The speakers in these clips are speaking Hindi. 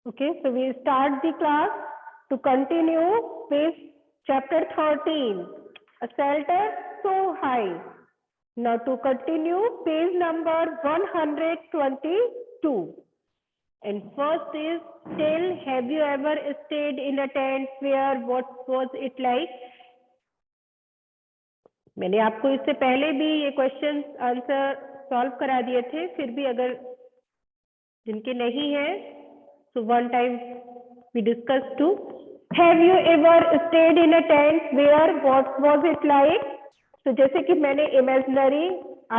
Okay, so we start the class to continue with chapter 13, a shelter so high. Now to continue page number 122. And first is, tell, have you ever stayed in a tent where what was it like? मैंने आपको इससे पहले भी ये क्वेश्चन आंसर सॉल्व करा दिए थे, फिर भी अगर जिनके नहीं है so one time we discussed too. Have you ever stayed in a tent where what was it like? तो जैसे कि मैंने imaginary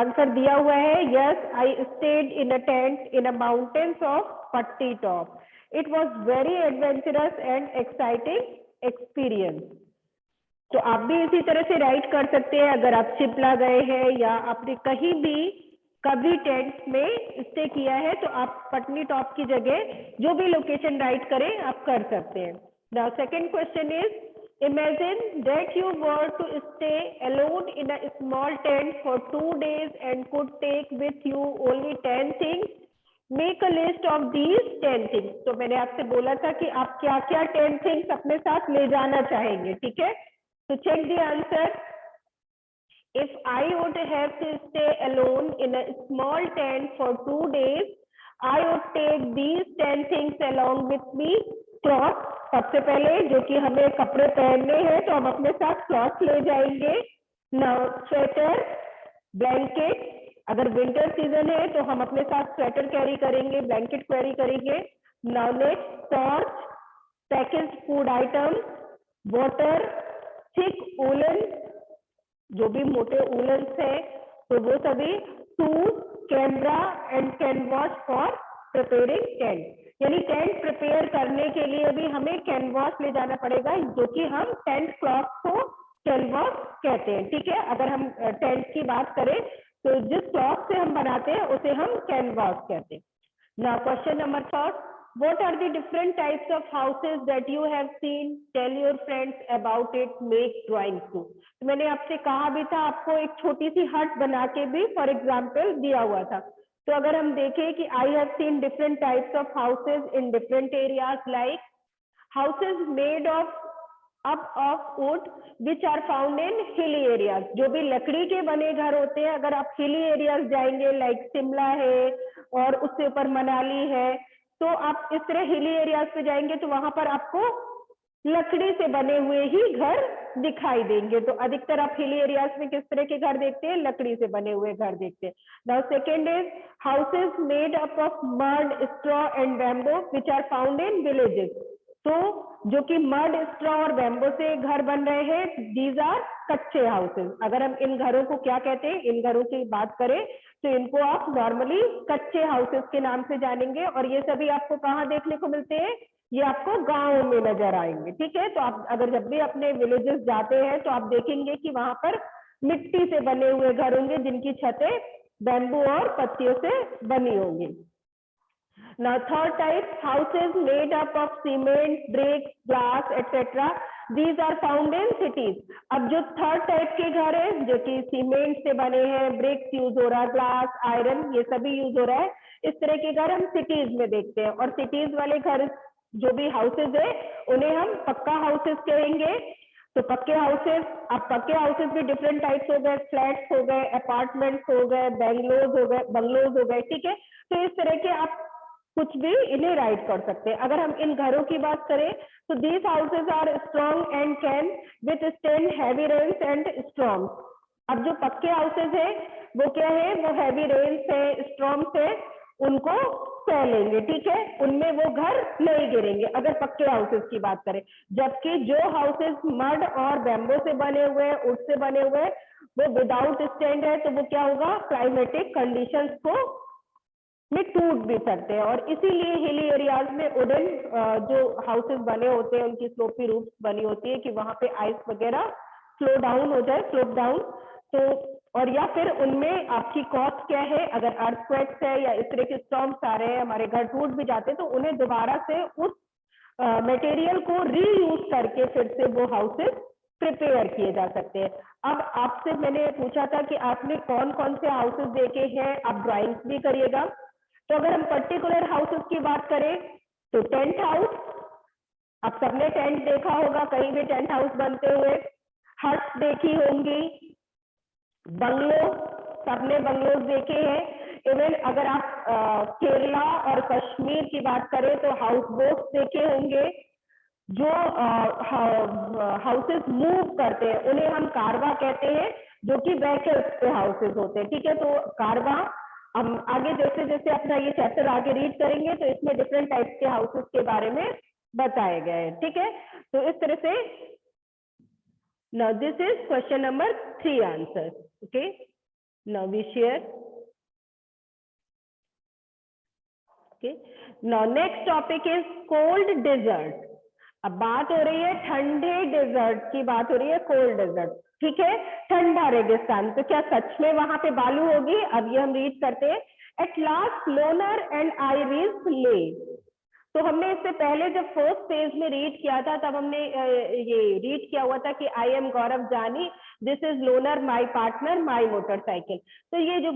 आंसर दिया हुआ है, yes, I stayed in a tent in a mountains of Patti Top. It was very adventurous and exciting experience. तो आप भी इसी तरह से राइट कर सकते हैं अगर आप शिमला गए हैं या आपने कहीं भी कभी टेंट में स्टे किया है तो आप पटनी टॉप की जगह जो भी लोकेशन राइट करें आप कर सकते हैं. Now second question is, imagine that you were to stay alone in a small tent for 2 days and could take with you only 10 things. Make a list of these 10 things. तो मैंने आपसे बोला था कि आप क्या क्या 10 थिंग्स अपने साथ ले जाना चाहेंगे. ठीक है, तो check the answer. If I would have to stay alone in a small tent for 2 days, I would take these 10 things along with me. Clothes, सबसे पहले जो कि हमें कपड़े पहनने हैं तो हम अपने साथ क्लॉथ ले जाएंगे. Now स्वेटर, ब्लैंकेट, अगर विंटर सीजन है तो हम अपने साथ स्वेटर कैरी करेंगे, ब्लैंकेट कैरी करेंगे. Now next, torch, packaged food item, water, thick woollen, जो भी मोटे वूलन्स है तो वो सभी, tool, camera and canvas for preparing tent. यानी टेंट प्रिपेयर करने के लिए भी हमें कैनवास ले जाना पड़ेगा, जो कि हम टेंट क्लॉथ को कैनवास कहते हैं. ठीक है, अगर हम टेंट की बात करें तो जिस क्लॉथ से हम बनाते हैं उसे हम कैनवास कहते हैं. Now question number 3, what are the different types of houses that you have seen? Tell your friends about it. Make drawings too. तो मैंने आपसे कहा भी था आपको एक छोटी सी हट बना के भी फॉर एग्जाम्पल दिया हुआ था. तो अगर हम देखें कि I have seen different types of houses in different areas, like houses made of up of wood which are found in hilly areas. जो भी लकड़ी के बने घर होते हैं, अगर आप हिली एरियाज जाएंगे लाइक शिमला है और उससे ऊपर मनाली है, तो आप इस तरह हिली एरियाज पे जाएंगे तो वहां पर आपको लकड़ी से बने हुए ही घर दिखाई देंगे. तो अधिकतर आप हिली एरियाज में किस तरह के घर देखते हैं? लकड़ी से बने हुए घर देखते हैं. Now second is houses made up of mud, straw and bamboo which are found in villages. तो जो कि मड, स्ट्रॉ और बैम्बो से घर बन रहे हैं, दीज आर कच्चे हाउसेज. अगर हम इन घरों को क्या कहते हैं, इन घरों की बात करें तो इनको आप नॉर्मली कच्चे हाउसेज के नाम से जानेंगे. और ये सभी आपको कहाँ देखने को मिलते हैं? ये आपको गांव में नजर आएंगे. ठीक है, तो आप अगर जब भी अपने विलेजेस जाते हैं तो आप देखेंगे कि वहां पर मिट्टी से बने हुए घर होंगे जिनकी छतें बैम्बू और पत्तियों से बनी होंगी. Now third type, houses made up of cement, bricks, glass, etc. These are found in cities. अब जो थर्ड टाइप के घर है जो कि सीमेंट से बने हैं, ब्रिक्स यूज हो रहा है, ग्लास, आयरन, ये सभी यूज हो रहा है, इस तरह के घर हम सिटीज में देखते हैं. और सिटीज वाले घर जो भी हाउसेज है उन्हें हम पक्का हाउसेज कहेंगे. तो पक्के हाउसेज, अब पक्के हाउसेज भी डिफरेंट टाइप्स हो गए, फ्लैट्स हो गए, अपार्टमेंट्स हो गए, बंगलोज हो गए. ठीक है, तो इस तरह के आप कुछ भी इन्हें राइट कर सकते हैं. अगर हम इन घरों की बात करें तो these houses are strong and can withstand heavy rains and storms. अब जो पक्के हाउसेज है वो क्या है? वो हैवी रेन्स है, स्टॉर्म्स है, उनको सह लेंगे. ठीक है, उनमें वो घर नहीं गिरेंगे अगर पक्के हाउसेज की बात करें. जबकि जो हाउसेज मड और बैम्बो से बने हुए हैं, वुड से बने हुए हैं, वो विदाउट स्टैंड है तो वो क्या होगा? क्लाइमेटिक कंडीशंस को में टूट भी सकते हैं. और इसीलिए हिली एरियाज में वुडन जो हाउसेस बने होते हैं उनकी स्लोपी रूफ्स बनी होती है कि वहां पे आइस वगैरह स्लो डाउन हो जाए, स्लोप डाउन. तो और या फिर उनमें आपकी कॉस्ट क्या है? अगर अर्थक्वेक्स है या इस तरह के स्टॉर्म्स आ रहे हैं, हमारे घर टूट भी जाते हैं, तो उन्हें दोबारा से उस मटेरियल को रीयूज करके फिर से वो हाउसेस प्रिपेयर किए जा सकते हैं. अब आपसे मैंने पूछा था कि आपने कौन कौन से हाउसेस देखे हैं, आप ड्राइंग्स भी करिएगा. तो अगर हम पर्टिकुलर हाउसेस की बात करें तो टेंट हाउस, अब सबने टेंट देखा होगा, कहीं भी टेंट हाउस बनते हुए, हट्स देखी होंगी, बंगलो, सबने बंगलोज देखे हैं। इवन अगर आप केरला और कश्मीर की बात करें तो हाउस बोट्स देखे होंगे। जो हाउसेस मूव करते हैं उन्हें हम कारवा कहते हैं, जो कि व्हीकल्स पे हाउसेस होते हैं, ठीक है। तो कारवा, हम आगे जैसे जैसे अपना ये चैप्टर आगे रीड करेंगे तो इसमें डिफरेंट टाइप्स के हाउसेस के बारे में बताए गए हैं, ठीक है। तो इस तरह से now this is question number 3 answer, okay, now we share, okay, now next topic is cold desert। अब बात हो रही है ठंडे डेजर्ट की, बात हो रही है कोल्ड डेजर्ट, ठीक है, ठंडा रेगिस्तान। तो क्या सच में वहां पे बालू होगी? अब ये हम रीड करते हैं। At last loner and Iris lay. तो हमने इससे पहले जब फर्स्ट पेज में रीड किया था तब हमने ये रीड किया हुआ था कि आई am Gaurav Jani, this is loner my partner my motorcycle. तो ये जो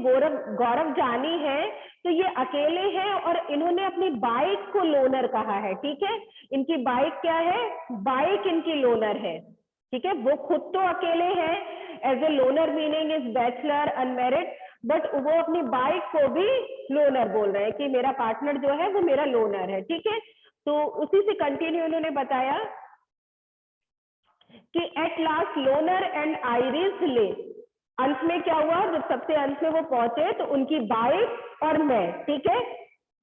गौरव जानी है तो ये अकेले हैं और इन्होंने अपनी बाइक को लोनर कहा है, ठीक है। इनकी बाइक क्या है? बाइक इनकी लोनर है, ठीक है। वो खुद तो अकेले हैं, as a loner meaning is bachelor unmarried, but वो अपनी बाइक को भी लोनर बोल रहे हैं कि मेरा पार्टनर जो है वो मेरा लोनर है, ठीक है। तो उसी से कंटिन्यू उन्होंने बताया कि at last loner and Iris lay. अंत में क्या हुआ? जब सबसे अंत में वो पहुंचे तो उनकी बाइक और मैं, ठीक है,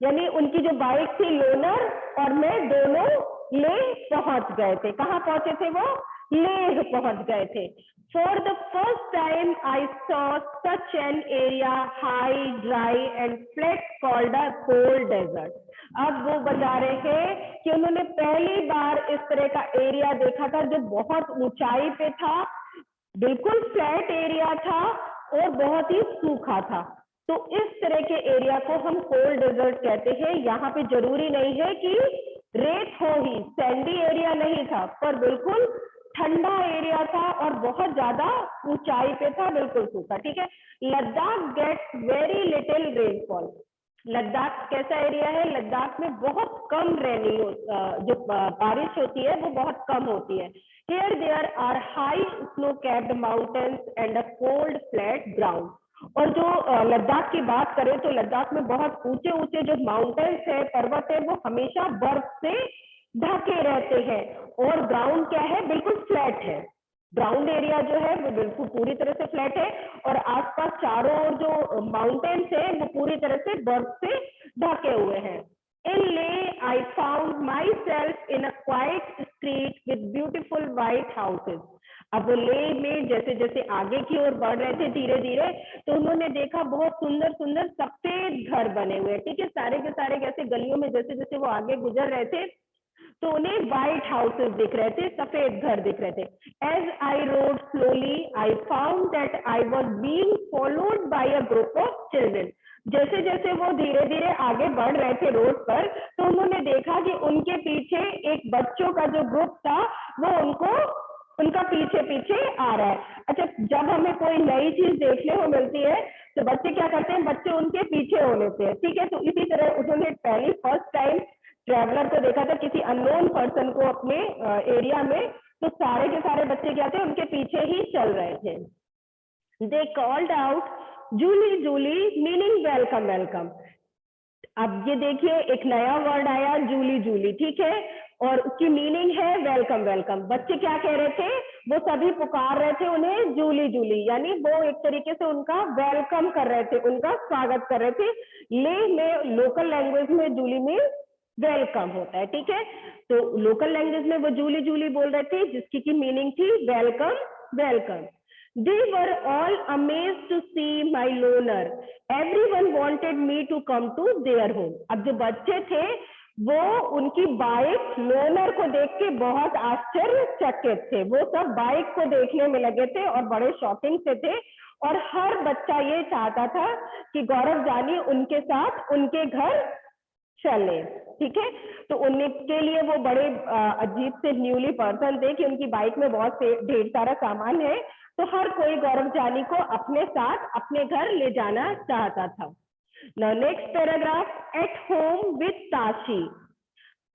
यानी उनकी जो बाइक थी लोनर और मैं दोनों ले पहुंच गए थे। कहाँ पहुंचे थे वो? लेह पहुंच गए थे। For the first time I saw such an area, high, dry and flat, called a cold desert। अब वो बता रहे हैं कि उन्होंने पहली बार इस तरह का एरिया देखा था जो बहुत ऊंचाई पे था, बिल्कुल फ्लैट एरिया था और बहुत ही सूखा था। तो इस तरह के एरिया को हम कोल्ड डेजर्ट कहते हैं। यहाँ पे जरूरी नहीं है कि रेत हो ही, सैंडी एरिया नहीं था, पर बिल्कुल ठंडा एरिया था और बहुत ज्यादा ऊंचाई पे था, बिल्कुल सूखा, ठीक है। Ladakh gets very little rainfall. Ladakh कैसा एरिया है? लद्दाख में बहुत कम जो बारिश होती है वो बहुत कम होती है। Here there are high snow-capped mountains and a cold flat ground। और जो लद्दाख की बात करें तो लद्दाख में बहुत ऊंचे ऊंचे जो माउंटेन्स है, पर्वत है, वो हमेशा बर्फ से ढके रहते हैं और ग्राउंड क्या है? बिल्कुल फ्लैट है। ग्राउंड एरिया जो है वो बिल्कुल पूरी तरह से फ्लैट है और आसपास चारों ओर जो माउंटेन्स है वो पूरी तरह से बर्फ से ढके हुए हैं। In Leh, I found myself in a quiet street with beautiful white houses। अब वो लेह में जैसे जैसे आगे की ओर बढ़ रहे थे धीरे धीरे, तो उन्होंने देखा बहुत सुंदर सुंदर सफेद घर बने हुए, ठीक है। सारे के सारे कैसे गलियों में जैसे जैसे वो आगे गुजर रहे थे तो उन्हें व्हाइट हाउसेस दिख रहे थे, सफेद घर दिख रहे थे। As I rode slowly I found that I was being followed by a group of children. जैसे जैसे वो धीरे धीरे आगे बढ़ रहे थे रोड पर तो उन्होंने देखा कि उनके पीछे एक बच्चों का जो ग्रुप था वो उनका पीछे पीछे आ रहा है। अच्छा, जब हमें कोई नई चीज देखने को मिलती है तो बच्चे क्या करते हैं? बच्चे उनके पीछे हो लेते हैं, ठीक है। तो इसी तरह उन्होंने पहली फर्स्ट टाइम ट्रैवलर को देखा था, किसी अननोन पर्सन को अपने एरिया में, तो सारे के सारे बच्चे क्या थे? उनके पीछे ही चल रहे थे। दे कॉल्ड आउट जूली जूली मीनिंग वेलकम वेलकम। अब ये देखिए एक नया वर्ड आया जूली जूली, ठीक है, और उसकी मीनिंग है वेलकम वेलकम। बच्चे क्या कह रहे थे? वो सभी पुकार रहे थे उन्हें जूली जूली, यानी वो एक तरीके से उनका वेलकम कर रहे थे, उनका स्वागत कर रहे थे। लेह में लोकल लैंग्वेज में जूली में वेलकम होता है, ठीक है। तो लोकल लैंग्वेज में वो जूली जूली बोल रहे थे जिसकी की मीनिंग थी welcome welcome. They were all amazed to see my loner. Everyone wanted me to come to their home। अब जो बच्चे थे वो उनकी बाइक लोनर को देख के बहुत आश्चर्यचकित थे। वो सब बाइक को देखने में लगे थे और बड़े शॉकिंग से थे और हर बच्चा ये चाहता था कि गौरव जानी उनके साथ उनके घर चले, ठीक है। तो उनके लिए वो बड़े अजीब से न्यूली पर्सन थे कि उनकी बाइक में बहुत ढेर सारा सामान है, तो हर कोई गौरव जानी को अपने साथ अपने घर ले जाना चाहता था। Now next paragraph, at home with Tashi.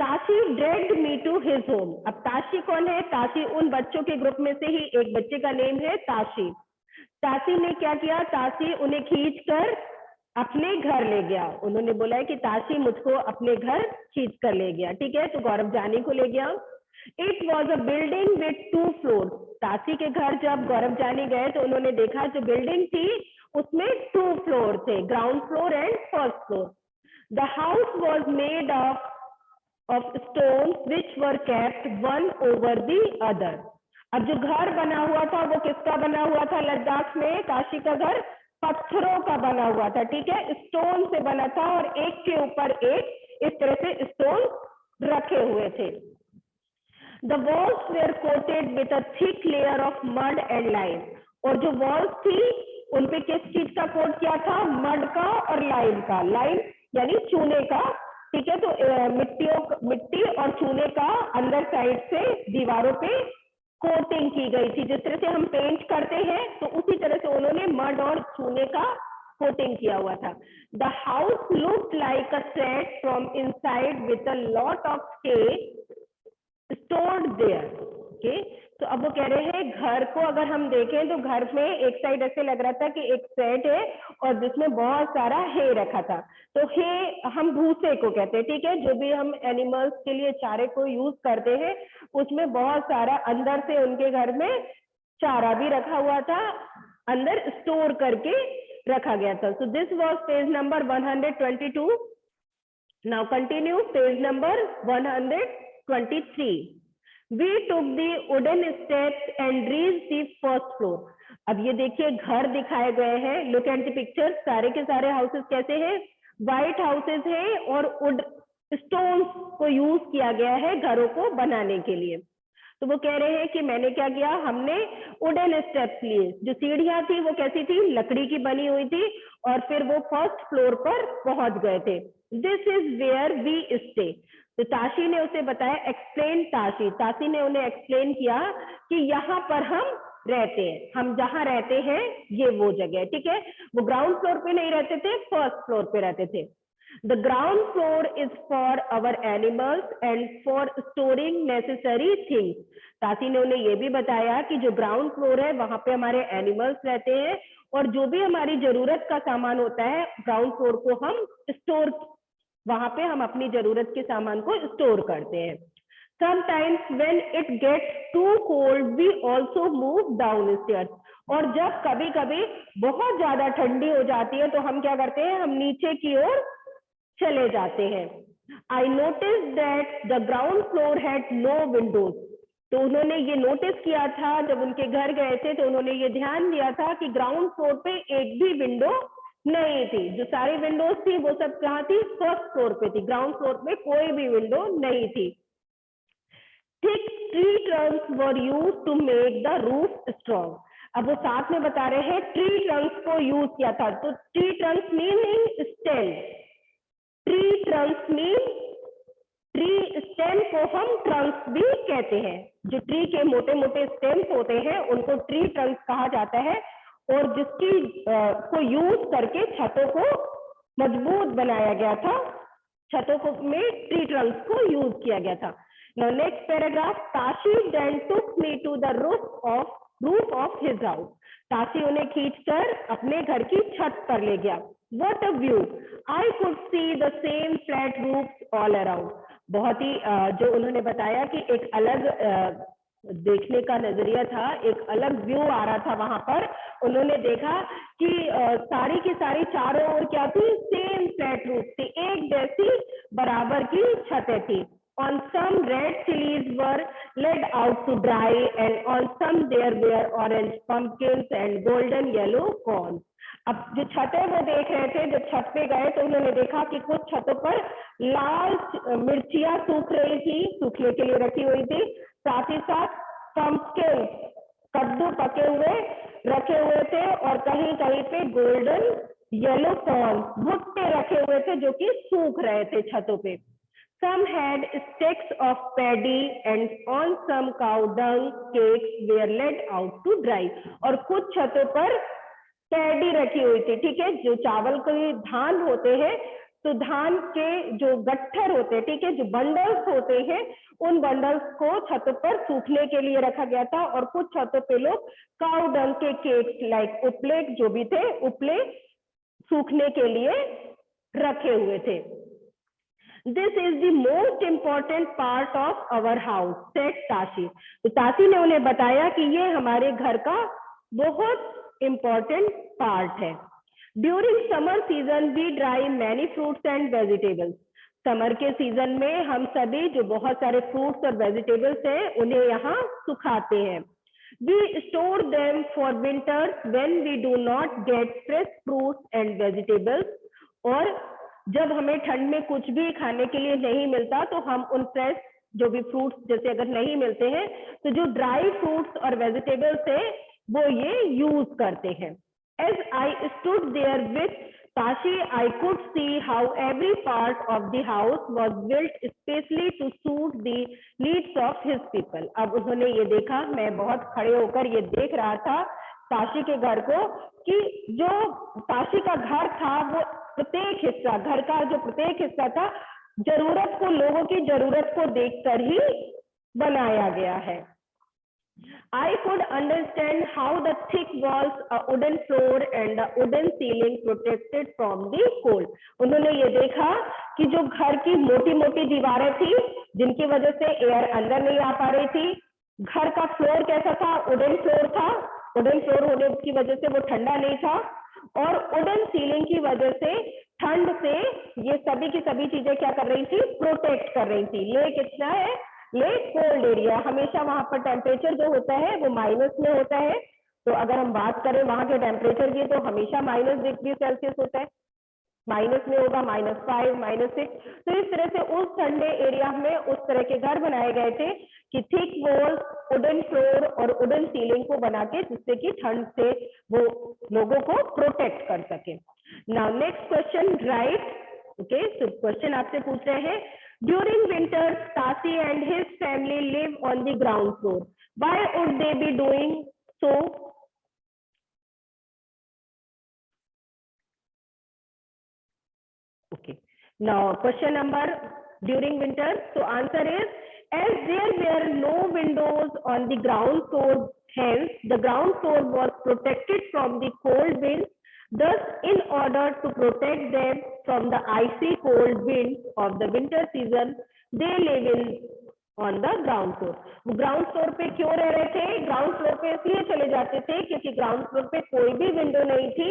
Tashi dragged me to his home। अब ताशी कौन है? ताशी उन बच्चों के ग्रुप में से ही एक बच्चे का नेम है ताशी। ताशी ने क्या किया? ताशी उन्हें खींचकर अपने घर ले गया। उन्होंने बोला है कि ताशी मुझको अपने घर खींच कर ले गया। ठीक है, तो गौरव जानी को ले गया। It was a building with 2 floor. Tashi के घर जब गौरव जानी गए तो उन्होंने देखा जो बिल्डिंग थी उसमें 2 फ्लोर थे, ground floor and first floor. The house was made of stone which were kept one over the other. अब जो घर बना हुआ था वो किसका बना हुआ था? लद्दाख में ताशी का घर पत्थरों का बना हुआ था। ठीक है, स्टोन से बना था और एक के ऊपर एक इस तरह से स्टोन रखे हुए थे। The walls were coated with a thick layer of mud and lime. और जो वॉल्स थी उन पे किस चीज का कोट किया था? मड का और लाइम का। लाइम यानी चूने का। ठीक है, तो मिट्टी और चूने का अंदर साइड से दीवारों पे कोटिंग की गई थी। जिस तरह से हम पेंट करते हैं तो उसी तरह से उन्होंने मड और चूने का कोटिंग किया हुआ था। The house looked like a set from inside with a lot of stay stored there. Okay, तो अब वो कह रहे हैं घर को अगर हम देखें तो घर में एक साइड ऐसे लग रहा था कि एक सेट है और जिसमें बहुत सारा हे रखा था। तो हे हम भूसे को कहते हैं। ठीक है, जो भी हम एनिमल्स के लिए चारे को यूज करते हैं उसमें बहुत सारा अंदर से उनके घर में चारा भी रखा हुआ था, अंदर स्टोर करके रखा गया था। So this was page number 122। Now continue page number 123। We took the wooden steps and reached the first floor। अब ये देखिए घर दिखाए गए हैं। Look at the picture. सारे के सारे हाउसेस कैसे हैं? व्हाइट हाउसेस हैं और वुड स्टोन्स को यूज किया गया है घरों को बनाने के लिए। तो वो कह रहे हैं कि मैंने क्या किया? हमने वुडन स्टेप्स लिए। जो सीढ़ियां थी वो कैसी थी? लकड़ी की बनी हुई थी और फिर वो फर्स्ट फ्लोर पर पहुंच गए थे। This is where we stay. तो ताशी ने उसे बताया, एक्सप्लेन ताशी। ताशी ने उन्हें एक्सप्लेन किया कि यहाँ पर हम रहते हैं, हम जहाँ रहते हैं ये वो जगह है। ठीक है, वो ग्राउंड फ्लोर पे नहीं रहते थे, फर्स्ट फ्लोर पे रहते थे। The ground floor is for our animals and for storing necessary things। Tashi ने उन्हें ये भी बताया कि जो ग्राउंड फ्लोर है वहां पे हमारे एनिमल्स रहते हैं और जो भी हमारी जरूरत का सामान होता है ग्राउंड फ्लोर को हम स्टोर, वहां पे हम अपनी जरूरत के सामान को स्टोर करते हैं। Sometimes when it gets too cold, we also move downstairs। और जब कभी कभी बहुत ज्यादा ठंडी हो जाती है तो हम क्या करते हैं? हम नीचे की ओर चले जाते हैं। I noticed that the ground floor had no windows। तो उन्होंने ये नोटिस किया था जब उनके घर गए थे तो उन्होंने ये ध्यान दिया था कि ग्राउंड फ्लोर पे एक भी विंडो नहीं थी। जो सारी विंडोज थी वो सब कहाँ थी? फर्स्ट फ्लोर पे थी। ग्राउंड फ्लोर पे कोई भी विंडो नहीं थी। Thick tree trunks were used to make the roof strong। अब वो साथ में बता रहे हैं ट्री ट्रंक्स को यूज किया था। तो tree Trunks meaning stem. Tree Trunks mean, tree stem को हम ट्रंक्स भी कहते हैं। जो ट्री के मोटे मोटे स्टेम्स होते हैं उनको ट्री ट्रंक्स कहा जाता है और जिसकी को यूज करके छतों को मजबूत बनाया गया था। छतों को में ट्री ट्रंक्स को यूज किया गया था। Now next paragraph, Tashi then took me to the roof of his house। Tashi उन्हें खींचकर अपने घर की छत पर ले गया। What a view! I could see the same flat roofs all around। बहुत ही जो उन्होंने बताया कि एक अलग देखने का नजरिया था, एक अलग व्यू आ रहा था वहां पर। उन्होंने देखा कि सारी की सारी चारों ओर क्या थी? सेम फ्लैट रूफ थी, एक जैसी बराबर की छतें थी। On some red chilies were laid out to dry and on some there were orange pumpkins and golden yellow corn। अब जो छतें वो देख रहे थे, जब छत पे गए तो उन्होंने देखा कि कुछ छतों पर लाल मिर्चियां सूख रही थी, सूखने के लिए रखी हुई थी। साथ ही साथ पंपकिन, कद्दू पके हुए रखे हुए थे और कहीं कहीं पे गोल्डन येलो कॉर्न, भुट्टे रखे हुए थे जो कि सूख रहे थे छतों पे। Some had sticks of paddy and on some cow dung cakes were laid out to dry। और कुछ छतों पर पैडी रखी हुई थी। ठीक है, जो चावल के धान होते हैं तो धान के जो गट्ठर होते हैं, ठीक है, जो बंडल्स होते हैं, उन बंडल्स को छतों पर सूखने के लिए रखा गया था। और कुछ छतों पे लोग काउ डंग के केक्स लाइक उपले जो भी थे, उपले सूखने के लिए रखे हुए थे। This is the most important part of our house, said Tashi. तो ताशी ने उन्हें बताया कि ये हमारे घर का बहुत इंपॉर्टेंट पार्ट है। During summer season we dry many fruits and vegetables. Summer के सीजन में हम सभी जो बहुत सारे फ्रूट्स और वेजिटेबल्स हैं उन्हें यहाँ सुखाते हैं। We store them for winters when we do not get fresh fruits and vegetables. और जब हमें ठंड में कुछ भी खाने के लिए नहीं मिलता तो हम उन फ्रेश जो भी फ्रूट्स जैसे अगर नहीं मिलते हैं तो जो ड्राई फ्रूट्स और वेजिटेबल्स है वो ये यूज करते हैं। As I stood there with Tashi, I could see how every part of the house was built especially to suit the needs of his people. अब उन्होंने ये देखा, मैं बहुत खड़े होकर ये देख रहा था ताशी के घर को, कि जो ताशी का घर था वो प्रत्येक हिस्सा, घर का जो प्रत्येक हिस्सा था, जरूरत को, लोगों की जरूरत को देखकर ही बनाया गया है। I could understand how the thick walls, a wooden floor and a wooden ceiling protected from the cold. उन्होंने ये देखा कि जो घर की मोटी मोटी दीवारें थी जिनकी वजह से एयर अंदर नहीं आ पा रही थी, घर का फ्लोर कैसा था, वुडन फ्लोर था, वुडन फ्लोर होने की वजह से वो ठंडा नहीं था, और वुडन सीलिंग की वजह से ठंड से ये सभी की सभी चीजें क्या कर रही थी, प्रोटेक्ट कर रही थी। ये कितना है, ये कोल्ड एरिया, हमेशा वहां पर टेम्परेचर जो होता है वो माइनस में होता है। तो अगर हम बात करें वहां के टेम्परेचर की तो हमेशा -डिग्री सेल्सियस होता है, माइनस में होगा -5, -6। तो इस तरह से उस ठंडे एरिया में उस तरह के घर बनाए गए थे कि थिक वॉल, वुडन फ्लोर और वुडन सीलिंग को बना के, जिससे कि ठंड से वो लोगों को प्रोटेक्ट कर सके। Now next question right, okay, so question आपसे पूछ रहे हैं, during winter Tashi and his family live on the ground floor, why would they be doing so? Okay, now question number, during winter, so answer is, as there were no windows on the ground floor, hence the ground floor was protected from the cold winds. Thus, in order to protect them from the icy cold winds of the winter season, they live in on the ground floor. वो ग्राउंड फ्लोर पे क्यों रह रहे थे? ग्राउंड फ्लोर पे इसलिए चले जाते थे क्योंकि ग्राउंड फ्लोर पे कोई भी विंडो नहीं थी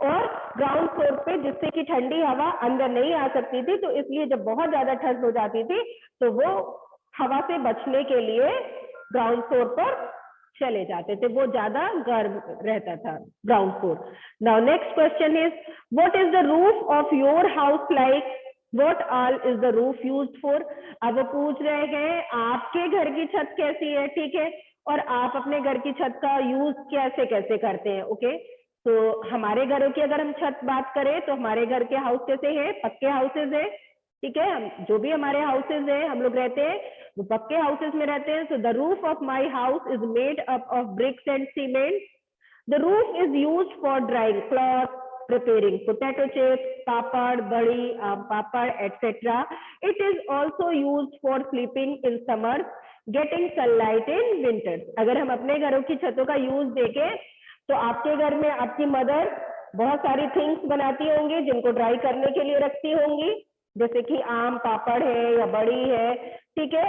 और ग्राउंड फ्लोर पे जिससे कि ठंडी हवा अंदर नहीं आ सकती थी, तो इसलिए जब बहुत ज्यादा ठंड हो जाती थी तो वो हवा से बचने के लिए ग्राउंड फ्लोर पर चले जाते थे, वो ज्यादा गर्म रहता था ground floor. Now next question is, what is the roof of your house like, what all is the roof used for? अब वो पूछ रहे हैं आपके घर की छत कैसी है, ठीक है, और आप अपने घर की छत का यूज कैसे कैसे करते हैं। ओके, तो हमारे घरों की अगर हम छत बात करें तो हमारे घर के हाउस कैसे हैं, पक्के हाउसेज हैं, ठीक है, हम जो भी हमारे हाउसेज हैं हम लोग रहते हैं वो पक्के हाउसेज में रहते हैं। So the roof of my house is made up of BRICS and cement. The roof is used for drawing cloth, preparing potato chips, papad, badi, papad, etc. It is also used for sleeping in summer, getting sunlight in winters. अगर हम अपने घरों की छतों का यूज देखें तो आपके घर में आपकी मदर बहुत सारी थिंग्स बनाती होंगी जिनको ड्राई करने के लिए रखती होंगी, जैसे कि आम पापड़ है या बड़ी है, ठीक है,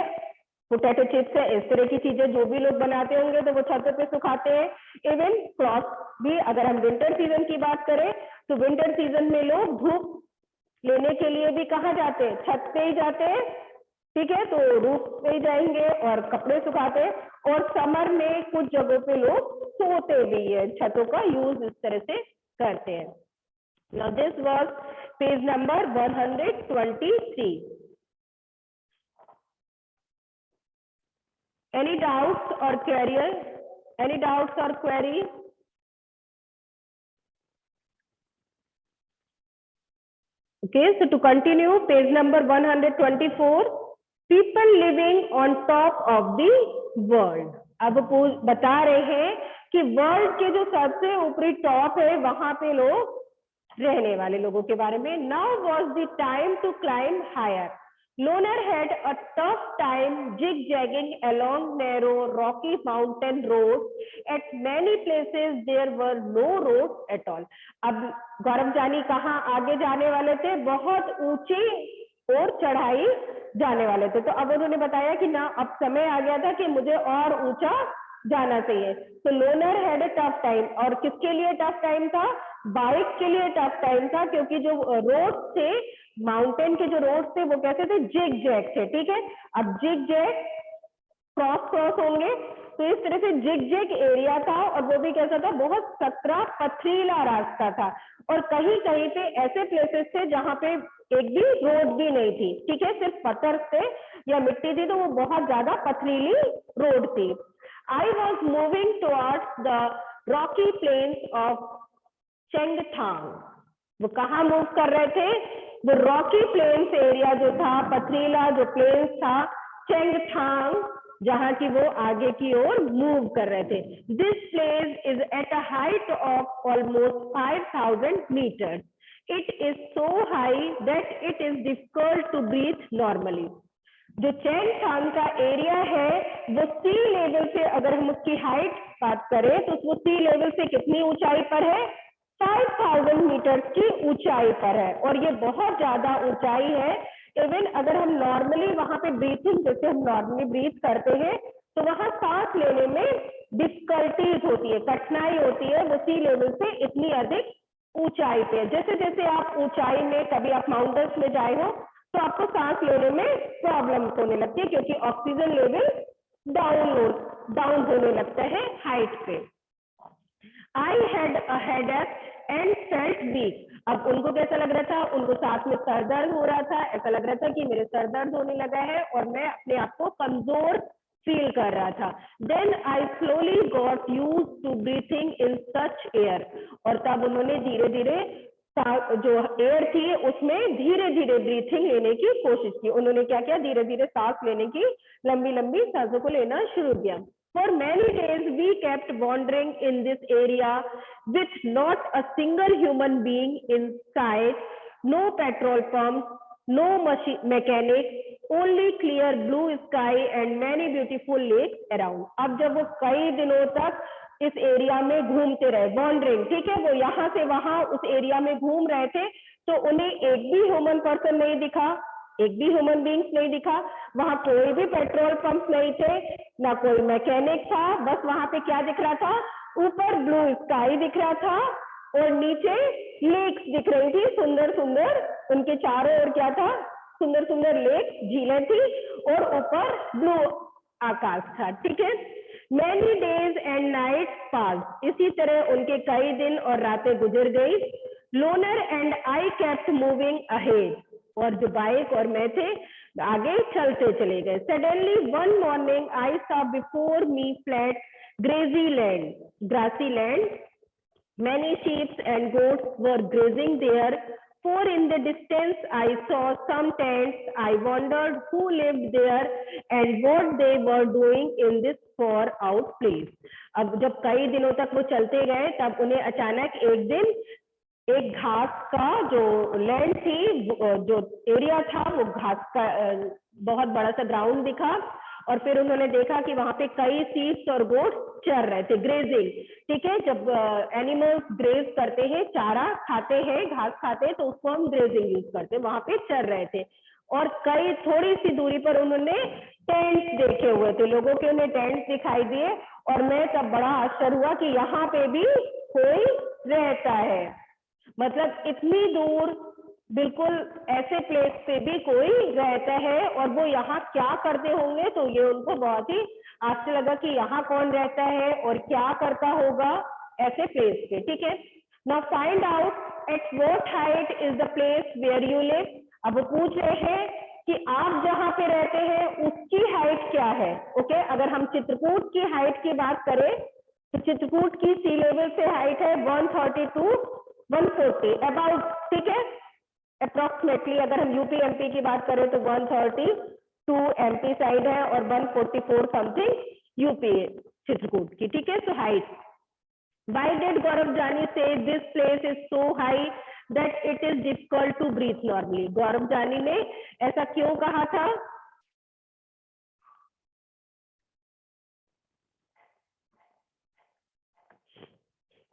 पोटैटो चिप्स है, इस तरह की चीजें जो भी लोग बनाते होंगे तो वो छतों पे सुखाते हैं। इवन क्लॉथ भी, अगर हम विंटर सीजन की बात करें तो विंटर सीजन में लोग धूप लेने के लिए भी कहाँ जाते हैं, छत पे ही जाते हैं, ठीक है, तो रूफ पे ही जाएंगे और कपड़े सुखाते हैं। और समर में कुछ जगहों पे लोग सोते भी है, छतों का यूज इस तरह से करते हैं। Now this was page number 123। Any doubts or queries? Any doubts or queries? Okay, so to continue, page number 124, people living on top of the world. अब बता रहे हैं कि वर्ल्ड के जो सबसे ऊपरी टॉप है वहां पे लोग रहने वाले लोगों के बारे में। Now was the time to climb higher. Loner had a tough time zigzagging along narrow rocky mountain roads. At many places there were no roads at all. अब गौरव जानी कहाँ आगे जाने वाले थे, बहुत ऊंची और चढ़ाई जाने वाले थे। तो अब उन्होंने बताया कि ना अब समय आ गया था कि मुझे और ऊंचा जाना चाहिए। तो Loner had a tough time, और किसके लिए टफ टाइम था? बाइक के लिए टफ टाइम था, क्योंकि जो रोड थे, माउंटेन के जो रोड थे वो कैसे थे? जिग जैग थे। ठीक है, अब जिग जैग क्रॉस होंगे, तो इस तरह से जिग जैग एरिया था, और वो भी कैसा था? बहुत सकरा पथरीला रास्ता था, और कहीं कहीं पे ऐसे प्लेसेस थे जहां पे एक भी रोड भी नहीं थी। ठीक है, सिर्फ पत्थर थे या मिट्टी थी, तो वो बहुत ज्यादा पथरीली रोड थी। I was moving towards the rocky plains of Changthang. वो कहाँ मूव कर रहे थे? वो रॉकी प्लेन्स एरिया जो था, पथरीला जो प्लेन्स था, चेंगथांग, जहां की वो आगे की ओर मूव कर रहे थे। This place is at a height of almost 5000 metres. It is so high that it is difficult to breathe normally. जो चेंगथांग का एरिया है वो सी लेवल से, अगर हम उसकी हाइट बात करें तो वो सी लेवल से कितनी ऊंचाई पर है? 5000 मीटर की ऊंचाई पर है, और ये बहुत ज्यादा ऊंचाई है। इवन अगर हम नॉर्मली वहां पे ब्रीथिंग, जैसे हम नॉर्मली ब्रीथ करते हैं, तो वहां सांस लेने में डिफिकल्टीज होती है, कठिनाई होती है, वो सी लेवल से इतनी अधिक ऊंचाई पे। जैसे जैसे आप ऊंचाई में, कभी आप माउंटेन्स में जाए हो, तो आपको सांस लेने में प्रॉब्लम होने लगती है, क्योंकि ऑक्सीजन लेवल डाउन होने लगता है हाइट पे। I had a headache and felt weak. अब उनको कैसा लग रहा था? उनको साथ में सर दर्द हो रहा था, ऐसा लग रहा था कि मेरे सर दर्द होने लगा है और मैं अपने आप को कमजोर फील कर रहा था। Then I slowly got used to breathing in such air. और तब उन्होंने धीरे धीरे जो एयर थी उसमें धीरे धीरे ब्रीथिंग लेने की कोशिश की। उन्होंने क्या किया? धीरे धीरे सांस लेने की, लंबी लंबी सांसों को लेना शुरू किया। For many days we kept wandering in this area with not a single human being in sight, no petrol pumps, no mechanic, only clear blue sky and many beautiful lakes around. अब जब वो कई दिनों तक इस एरिया में घूमते रहे, वॉन्डरिंग, ठीक है, वो यहाँ से वहां उस एरिया में घूम रहे थे, तो उन्हें एक भी ह्यूमन पर्सन नहीं दिखा, एक भी ह्यूमन बींग्स नहीं दिखा, वहां कोई भी पेट्रोल पंप नहीं थे, ना कोई मैकेनिक था, बस वहां पे क्या दिख रहा था? ऊपर ब्लू स्काई दिख रहा था और नीचे लेक्स दिख रही थी, सुंदर सुंदर, उनके चारों ओर क्या था? सुंदर सुंदर लेक, झीलें थी, और ऊपर ब्लू आकाश था। ठीक है, many days and night pass, इसी तरह उनके कई दिन और रातें गुजर गई। Loner and I kept moving ahead, और जो बाइक और मैं थे आगे चलते चले गए। Suddenly one morning I saw before me flat grassy land, grassy land, many sheep and goats were grazing there, for in the distance I saw some tents. I wondered who lived there and what they were doing in this far out place. अब जब कई दिनों तक वो चलते गए, तब उन्हें अचानक एक दिन एक घास का जो लैंड थी, जो एरिया था, वो घास का बहुत बड़ा सा ग्राउंड दिखा, और फिर उन्होंने देखा कि वहां पे कई सीप्स और गोट्स चर रहे थे, ग्रेजिंग। ठीक है, जब एनिमल्स ग्रेज करते हैं, चारा खाते हैं, घास खाते हैं, तो उसको हम ग्रेजिंग यूज करते हैं, वहां पे चर रहे थे। और कई थोड़ी सी दूरी पर उन्होंने टेंट्स देखे हुए थे, लोगों के उन्हें टेंट्स दिखाई दिए, और मैं तब बड़ा आश्चर्य हुआ कि यहाँ पे भी कोई रहता है। मतलब इतनी दूर बिल्कुल ऐसे प्लेस पे भी कोई रहता है, और वो यहाँ क्या करते होंगे, तो ये उनको बहुत ही आश्चर्य लगा कि यहाँ कौन रहता है और क्या करता होगा ऐसे प्लेस पे। ठीक है, now find out at what height is the place where you live. अब वो पूछ रहे हैं कि आप जहाँ पे रहते हैं उसकी हाइट क्या है। ओके, अगर हम चित्रकूट की हाइट की बात करें तो चित्रकूट की सी लेवल से हाइट है 130 to 140 अबाउट। ठीक है, अप्रोक्सीमेटली अगर हम यूपी एमपी की बात करें तो 132 एमपी साइड है और 144 समथिंग यूपी चित्रकूट की। ठीक है, so height. Why did Gaurav Jani say this place is so high? that it is difficult to breathe normally. गौरव जानी ने ऐसा क्यों कहा था?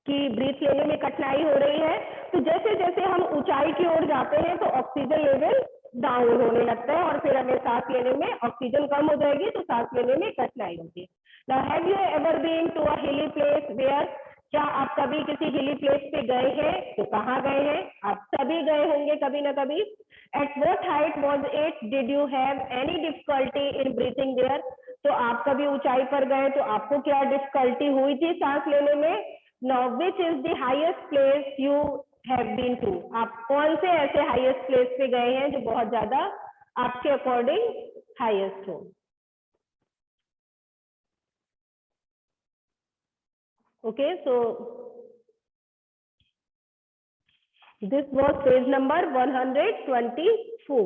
कि ब्रीथ लेने में कठिनाई हो रही है। तो जैसे जैसे हम ऊंचाई की ओर जाते हैं तो ऑक्सीजन लेवल डाउन होने लगता है और फिर हमें सांस लेने में ऑक्सीजन कम हो जाएगी तो सांस लेने में कठिनाई होगी। Now have you ever been to a hilly place where, क्या आप कभी किसी हिली प्लेस पे गए हैं? तो कहाँ गए हैं? आप सभी गए होंगे कभी ना कभी। At what height was it? Did you have any difficulty in breathing there? तो आप कभी ऊंचाई पर गए तो आपको क्या डिफिकल्टी हुई थी सांस लेने में? Now which is the highest place you have been to? आप कौन से ऐसे हाईएस्ट प्लेस पे गए हैं जो बहुत ज्यादा आपके अकॉर्डिंग हाईएस्ट हो? Okay, so this was page number 124.